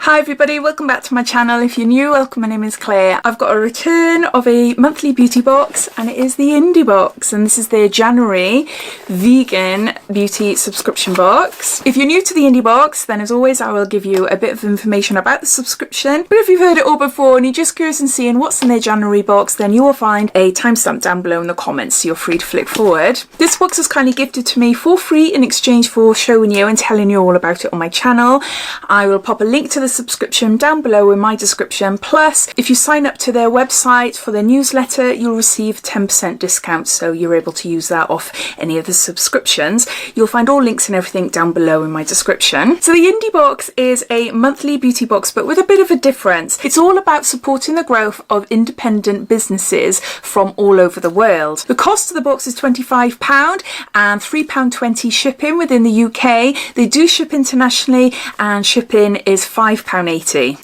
Hi everybody, welcome back to my channel. If you're new, welcome, my name is Claire. I've got a return of a monthly beauty box and it is the Indy Box, and this is their January vegan beauty subscription box. If you're new to the Indy Box, then as always I will give you a bit of information about the subscription, but if you've heard it all before and you're just curious and seeing what's in their January box, then you will find a timestamp down below in the comments, so you're free to flick forward. This box was kindly gifted to me for free in exchange for showing you and telling you all about it on my channel. I will pop a link to the subscription down below in my description, plus if you sign up to their website for their newsletter you'll receive 10% discount, so you're able to use that off any of the subscriptions. You'll find all links and everything down below in my description. So the Indy Box is a monthly beauty box, but with a bit of a difference. It's all about supporting the growth of independent businesses from all over the world. The cost of the box is £25 and £3.20 shipping within the UK. They do ship internationally and shipping is £5.80.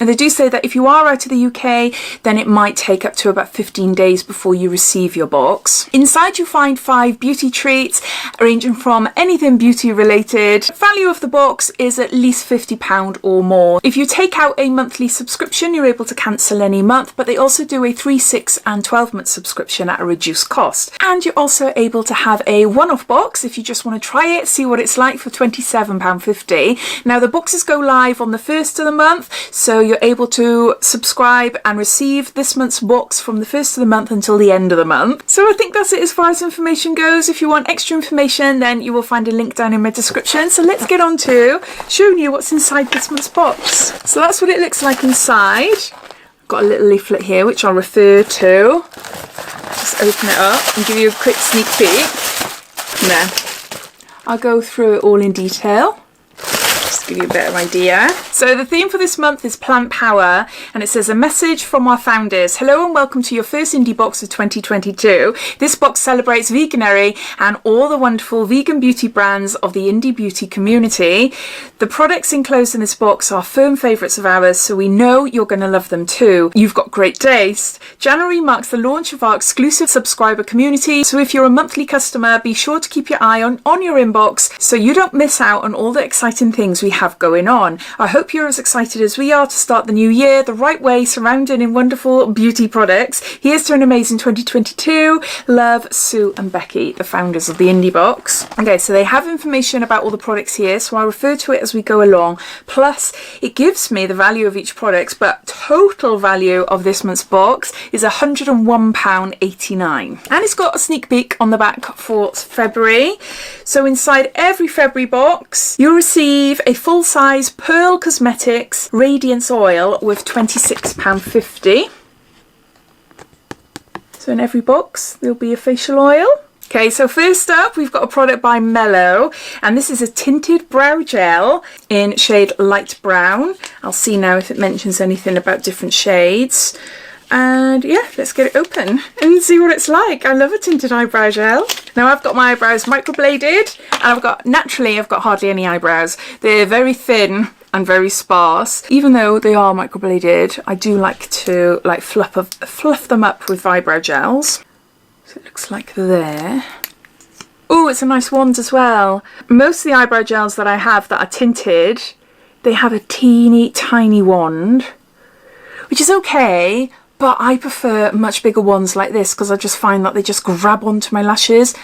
And they do say that if you are out of the UK, then it might take up to about 15 days before you receive your box. Inside you find 5 beauty treats ranging from anything beauty related. Value of the box is at least £50 or more. If you take out a monthly subscription, you're able to cancel any month, but they also do a 3, 6 and 12-month subscription at a reduced cost. And you're also able to have a one-off box if you just want to try it, see what it's like, for £27.50. Now the boxes go live on the 1st of the month, so you're able to subscribe and receive this month's box from the 1st of the month until the end of the month. So I think that's it as far as information goes. If you want extra information, then you will find a link down in my description. So let's get on to showing you what's inside this month's box. So that's what it looks like inside. I've got a little leaflet here which I'll refer to. Just open it up and give you a quick sneak peek. Now I'll go through it all in detail, just give you a better idea. So the theme for this month is Plant Power, and it says a message from our founders. Hello and welcome to your first Indy Box of 2022. This box celebrates veganery and all the wonderful vegan beauty brands of the indie beauty community. The products enclosed in this box are firm favourites of ours, so we know you're going to love them too. You've got great taste. January marks the launch of our exclusive subscriber community, so if you're a monthly customer, be sure to keep your eye on your inbox so you don't miss out on all the exciting things we have going on. I hope you're as excited as we are to start the new year the right way, surrounded in wonderful beauty products. Here's to an amazing 2022. Love, Sue and Becky, the founders of the Indy Box. Okay, so they have information about all the products here, so I'll refer to it as we go along. Plus, it gives me the value of each product, but total value of this month's box is £101.89. And it's got a sneak peek on the back for February. So inside every February box, you'll receive a full-size Pearl Cosmetics Radiance Oil with £26.50. So in every box there'll be a facial oil. Okay, so first up we've got a product by Mellow, and this is a tinted brow gel in shade light brown. I'll see now if it mentions anything about different shades. And yeah, let's get it open and see what it's like. I love a tinted eyebrow gel. Now I've got my eyebrows microbladed, and I've got hardly any eyebrows. They're very thin and very sparse. Even though they are microbladed, I do like to fluff them up with eyebrow gels. So it looks like there. Oh, it's a nice wand as well. Most of the eyebrow gels that I have that are tinted, they have a teeny tiny wand, which is okay. But I prefer much bigger ones like this because I just find that they just grab onto my brows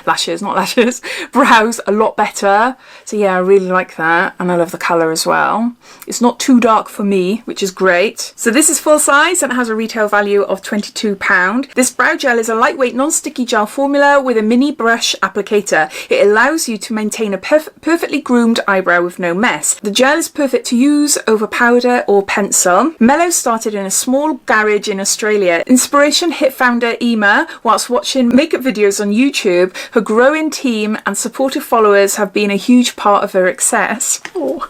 a lot better. So yeah, I really like that, and I love the colour as well. It's not too dark for me, which is great. So this is full size and it has a retail value of £22. This brow gel is a lightweight non-sticky gel formula with a mini brush applicator. It allows you to maintain a perfectly groomed eyebrow with no mess. The gel is perfect to use over powder or pencil. Mellow started in a small garage in Australia. Inspiration hit founder Emma whilst watching makeup videos on YouTube. Her growing team and supportive followers have been a huge part of her success. Oh.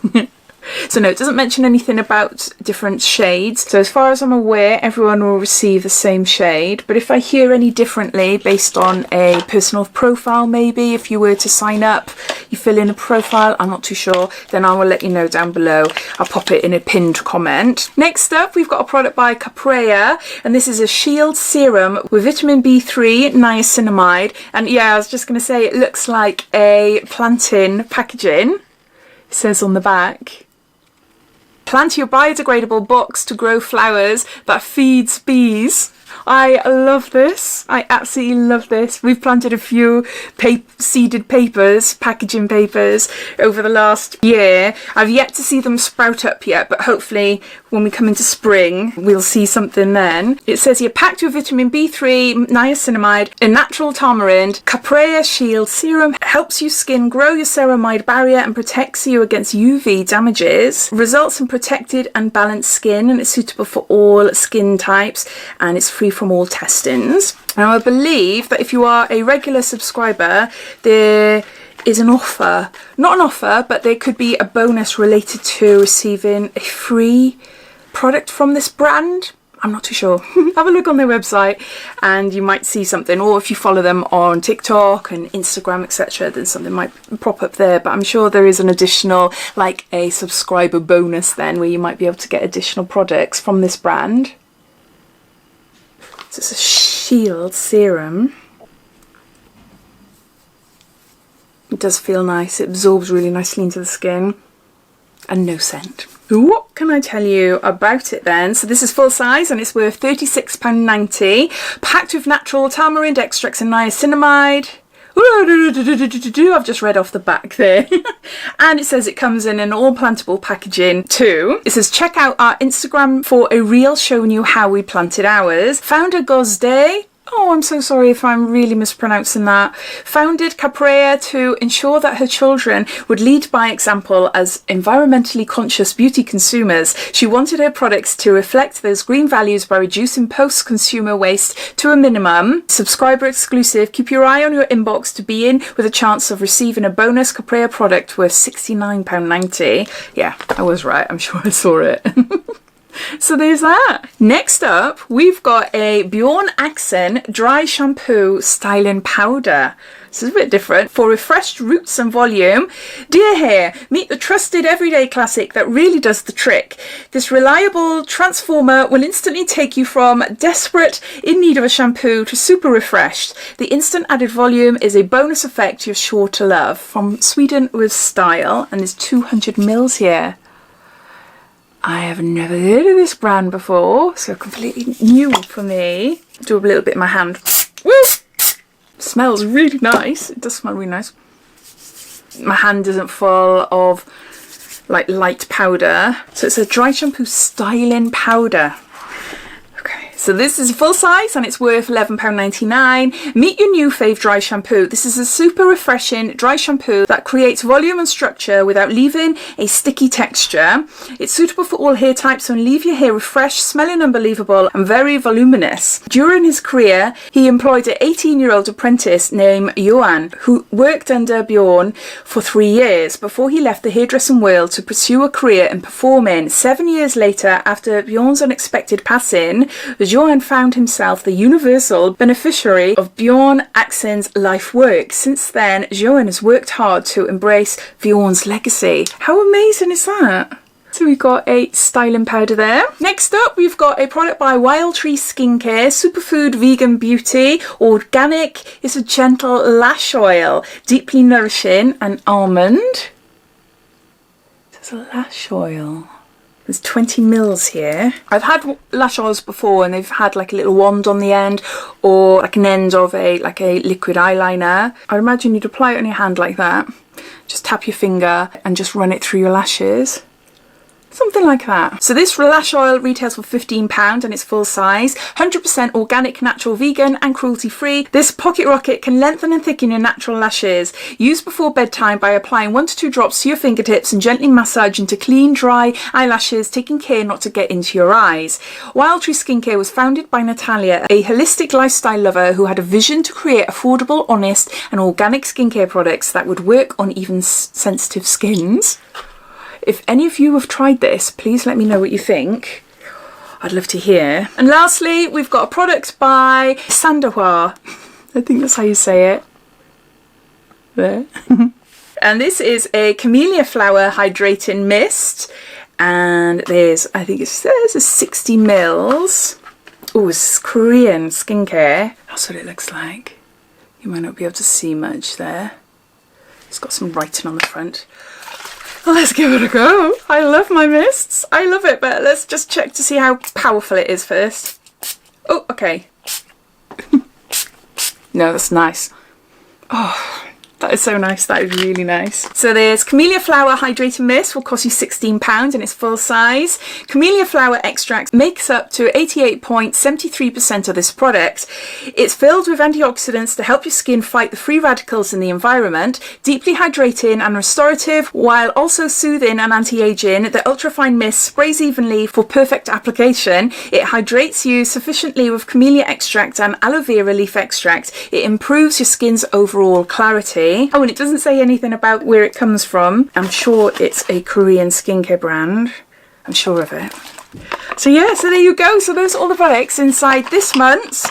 So no, it doesn't mention anything about different shades. So as far as I'm aware, everyone will receive the same shade. But if I hear any differently based on a personal profile, maybe if you were to sign up, you fill in a profile, I'm not too sure, then I will let you know down below. I'll pop it in a pinned comment. Next up, we've got a product by Caprea, and this is a Shield Serum with vitamin B3, niacinamide. And yeah, I was just going to say, it looks like a plantain packaging. It says on the back. Plant your biodegradable box to grow flowers that feeds bees. I love this. I absolutely love this. We've planted a few seeded papers, packaging papers, over the last year. I've yet to see them sprout up yet, but hopefully when we come into spring, we'll see something then. It says here, packed with vitamin B3, niacinamide, a natural tamarind, Caprea Shield Serum, helps your skin grow your ceramide barrier and protects you against UV damages, results in protected and balanced skin, and it's suitable for all skin types, and it's free from all testings. Now I believe that if you are a regular subscriber, there is an offer, not an offer, but there could be a bonus related to receiving a free product from this brand. I'm not too sure. Have a look on their website and you might see something, or if you follow them on TikTok and Instagram, etc., then something might pop up there. But I'm sure there is an additional, like a subscriber bonus then, where you might be able to get additional products from this brand. So it's a shield serum. It does feel nice. It absorbs really nicely into the skin, and no scent. What can I tell you about it then? So this is full size and it's worth £36.90. Packed with natural tamarind extracts and niacinamide. I've just read off the back there. And it says it comes in an all plantable packaging too. It says check out our Instagram for a reel showing you how we planted ours. Founder Gozday. Oh, I'm so sorry if I'm really mispronouncing that. Founded Caprea to ensure that her children would lead by example as environmentally conscious beauty consumers. She wanted her products to reflect those green values by reducing post-consumer waste to a minimum. Subscriber exclusive. Keep your eye on your inbox to be in with a chance of receiving a bonus Caprea product worth £69.90. Yeah, I was right. I'm sure I saw it. So there's that. Next up, we've got a Bjorn Accent Dry Shampoo Styling Powder. This is a bit different. For refreshed roots and volume. Dear hair, meet the trusted everyday classic that really does the trick. This reliable transformer will instantly take you from desperate in need of a shampoo to super refreshed. The instant added volume is a bonus effect you're sure to love. From Sweden with Style, and there's 200 mils here. I have never heard of this brand before, so completely new for me. Do a little bit in my hand. Woo! Smells really nice. It does smell really nice. My hand isn't full of like light powder. So it's a dry shampoo styling powder. Okay, so this is full size and it's worth £11.99. Meet your new fave dry shampoo. This is a super refreshing dry shampoo that creates volume and structure without leaving a sticky texture. It's suitable for all hair types and leave your hair refreshed, smelling unbelievable and very voluminous. During his career, he employed an 18-year-old apprentice named Johan, who worked under Bjorn for 3 years before he left the hairdressing world to pursue a career in performing. 7 years later, after Bjorn's unexpected passing, Johan found himself the universal beneficiary of Bjorn Accent's life work. Since then, Johan has worked hard to embrace Bjorn's legacy. How amazing is that? So we've got a styling powder there. Next up, we've got a product by Wild Tree Skincare, Superfood Vegan Beauty, Organic. It's a gentle lash oil, deeply nourishing and almond. There's a lash oil. There's 20 mils here. I've had lash oils before and they've had like a little wand on the end or like an end of a liquid eyeliner. I imagine you'd apply it on your hand like that. Just tap your finger and just run it through your lashes. Something like that. So this lash oil retails for £15 and it's full size. 100% organic, natural, vegan and cruelty free. This pocket rocket can lengthen and thicken your natural lashes. Use before bedtime by applying 1 to 2 drops to your fingertips and gently massage into clean, dry eyelashes, taking care not to get into your eyes. Wild Tree Skincare was founded by Natalia, a holistic lifestyle lover who had a vision to create affordable, honest and organic skincare products that would work on even sensitive skins. If any of you have tried this, please let me know what you think. I'd love to hear. And lastly, we've got a product by Sandoir. I think that's how you say it. There. And this is a camellia flower hydrating mist. And there's, I think it says, 60 mils. Oh, it's Korean skincare. That's what it looks like. You might not be able to see much there. It's got some writing on the front. let's give it a go. I love my mists. I love it, but let's just check to see how powerful it is first. Oh, okay. No, that's nice. Oh, that is so nice. That is really nice. So there's Camellia Flower Hydrating Mist, will cost you £16 in its full size. Camellia Flower Extract makes up to 88.73% of this product. It's filled with antioxidants to help your skin fight the free radicals in the environment, deeply hydrating and restorative, while also soothing and anti-aging. The ultrafine mist sprays evenly for perfect application. It hydrates you sufficiently with camellia extract and aloe vera leaf extract. It improves your skin's overall clarity. Oh, and it doesn't say anything about where it comes from. I'm sure it's a Korean skincare brand. I'm sure of it. So yeah, so there you go. So those are all the products inside this month's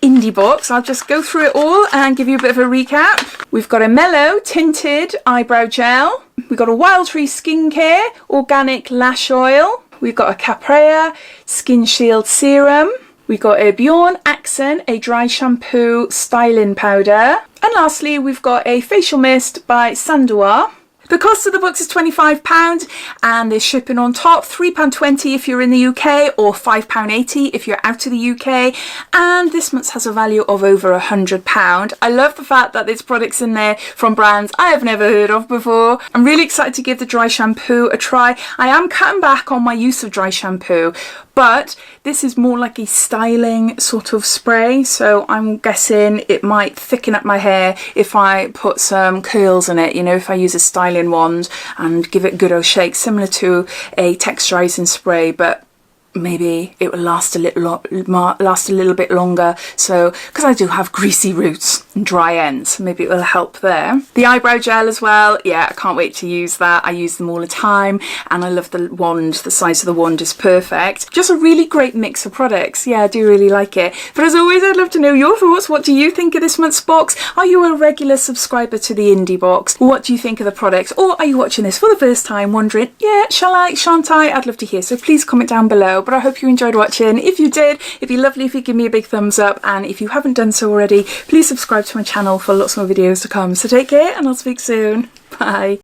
Indy Box. I'll just go through it all and give you a bit of a recap. We've got a Mellow Tinted Eyebrow Gel. We've got a Wild Tree Skincare Organic Lash Oil. We've got a Caprea Skin Shield Serum. We've got a Bjorn Accent, a dry shampoo styling powder. And lastly, we've got a facial mist by Sandoir. The cost of the box is £25 and there's shipping on top, £3.20 if you're in the UK or £5.80 if you're out of the UK. And this month has a value of over £100. I love the fact that there's products in there from brands I have never heard of before. I'm really excited to give the dry shampoo a try. I am cutting back on my use of dry shampoo, but this is more like a styling sort of spray, so I'm guessing it might thicken up my hair if I put some curls in it, you know, if I use a styling wand and give it a good old shake, similar to a texturizing spray, but maybe it will last a little bit longer. So because I do have greasy roots and dry ends, maybe it will help there. The eyebrow gel as well, yeah, I can't wait to use that. I use them all the time and I love the wand. The size of the wand is perfect. Just a really great mix of products. Yeah, I do really like it. But as always, I'd love to know your thoughts. What do you think of this month's box? Are you a regular subscriber to the Indy Box? What do you think of the products? Or are you watching this for the first time wondering, yeah, shall I, shan't I? I'd love to hear. So please comment down below. But I hope you enjoyed watching. If you did, it'd be lovely if you give me a big thumbs up, and if you haven't done so already, please subscribe to my channel for lots more videos to come. So take care and I'll speak soon. Bye.